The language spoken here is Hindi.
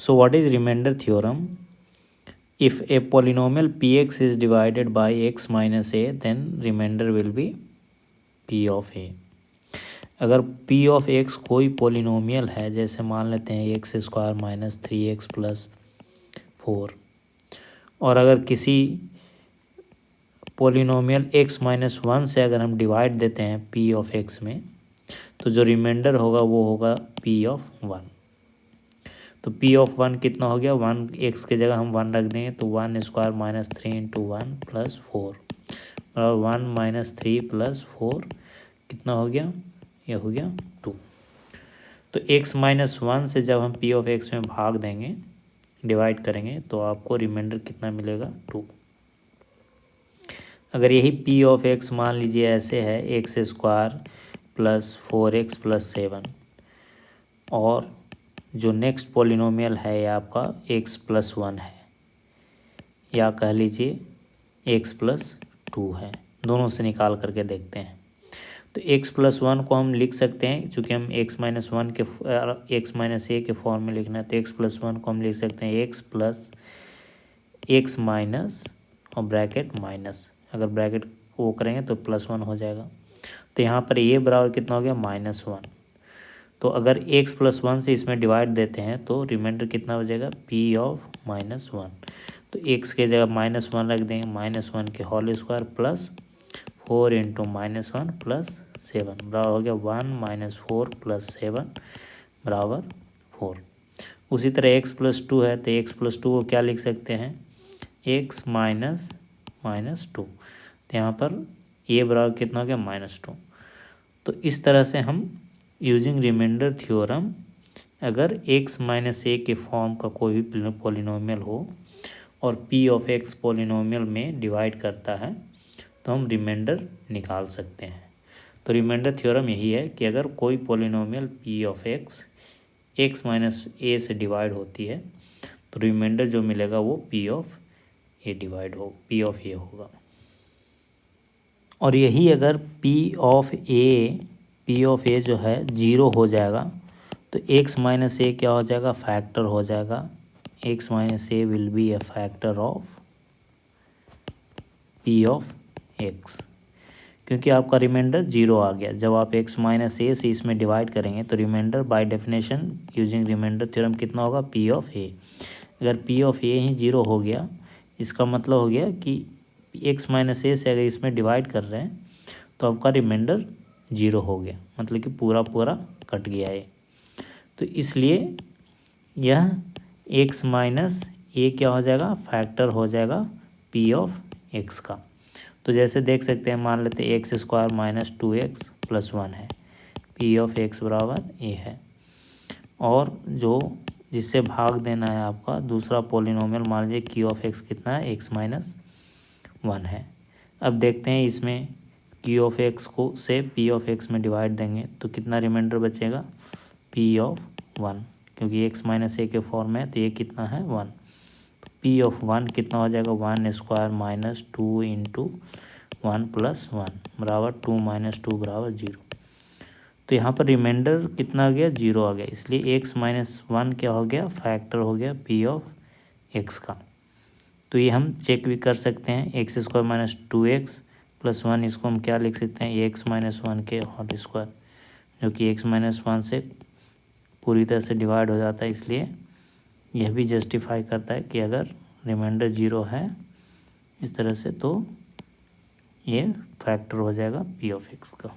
So what is remainder theorem? If a polynomial px is divided by x minus a, then remainder will be p of a. अगर p of x कोई पोलिनोमियल है, जैसे मान लेते हैं x square minus 3x plus 4, और अगर किसी पोलिनोमियल x माइनस 1 से अगर हम डिवाइड देते हैं p ऑफ x में, तो जो रिमाइंडर होगा वो होगा p ऑफ 1. तो p ऑफ 1 कितना हो गया, 1 x की जगह हम 1 रख देंगे, तो 1 स्क्वायर माइनस 3 इंटू 1 प्लस 4 और 1 माइनस 3 प्लस 4 कितना हो गया, ये हो गया 2. तो x माइनस 1 से जब हम p ऑफ x में भाग देंगे, डिवाइड करेंगे, तो आपको रिमाइंडर कितना मिलेगा, 2. अगर यही p ऑफ x मान लीजिए ऐसे है, x square plus 4x plus 7, और जो नेक्स्ट पॉलिनोमियल है ये आपका x प्लस 1 है, या कह लीजिए x प्लस 2 है. दोनों से निकाल करके देखते हैं. तो x प्लस 1 को हम लिख सकते हैं, चूँकि हम x माइनस 1 के x माइनस ए के फॉर्म में लिखना है, तो x प्लस 1 को हम लिख सकते हैं x प्लस x माइनस और ब्रैकेट माइनस, अगर ब्रैकेट को करेंगे तो प्लस 1 हो जाएगा. तो यहाँ पर ये बराबर कितना हो गया, माइनस 1. तो अगर x प्लस 1 से इसमें डिवाइड देते हैं तो रिमाइंडर कितना हो जाएगा, p ऑफ माइनस 1. तो x के जगह माइनस 1 रख देंगे, माइनस 1 के whole square plus 4 into minus 1 plus 7 बराबर हो गया 1 माइनस 4 प्लस 7 बराबर 4. उसी तरह x प्लस 2 है, तो x प्लस 2 को क्या लिख सकते हैं, x माइनस 2. तो यहाँ पर ये बराबर कितना हो गया, माइनस 2. तो इस तरह से हम यूजिंग रिमाइंडर थ्योरम, अगर x माइनस ए के फॉर्म का कोई भी पॉलिनोमियल हो और p ऑफ x पॉलिनोमियल में डिवाइड करता है, तो हम रिमाइंडर निकाल सकते हैं. तो रिमाइंडर थ्योरम यही है कि अगर कोई polynomial p of x minus A से डिवाइड होती है, तो रिमाइंडर जो मिलेगा वो p ऑफ ए होगा. और यही अगर p ऑफ ए जो है 0 हो जाएगा, तो x माइनस ए क्या हो जाएगा, फैक्टर हो जाएगा. x minus A will be A factor of p of x, क्योंकि आपका रिमाइंडर 0 आ गया. जब आप x माइनस ए से इसमें डिवाइड करेंगे तो remainder by definition using remainder theorem कितना होगा, p ऑफ ए. अगर p ऑफ ए ही 0 हो गया, इसका मतलब हो गया कि x माइनस ए से अगर इसमें डिवाइड कर रहे हैं तो आपका रिमाइंडर 0 हो गया, मतलब कि पूरा कट गया है. तो इसलिए यह x माइनस ए क्या हो जाएगा, फैक्टर हो जाएगा p ऑफ x का. तो जैसे देख सकते हैं, मान लेते हैं x square minus 2x plus 1 है, p ऑफ x बराबर a है. और जो जिससे भाग देना है आपका दूसरा पॉलिनोमियल, मान लीजिए q ऑफ x कितना है, x माइनस 1 है. अब देखते हैं इसमें q ऑफ x को से p ऑफ x में डिवाइड देंगे तो कितना रिमाइंडर बचेगा, p ऑफ 1, क्योंकि x माइनस ए के फॉर्म में है, तो ये कितना है 1. तो p ऑफ 1 कितना हो जाएगा, 1 स्क्वायर माइनस 2 इंटू 1 प्लस 1 बराबर 2 माइनस 2 बराबर 0. तो यहाँ पर रिमाइंडर कितना आ गया, 0 आ गया. इसलिए x माइनस 1 क्या हो गया, फैक्टर हो गया p ऑफ x का. तो ये हम चेक भी कर सकते हैं, x square minus 2x plus 1, इसको हम क्या लिख सकते हैं, x माइनस 1 के होल स्क्वायर, जो कि x माइनस 1 से पूरी तरह से डिवाइड हो जाता है. इसलिए यह भी जस्टिफाई करता है कि अगर रिमाइंडर 0 है इस तरह से, तो ये फैक्टर हो जाएगा p ऑफ x का.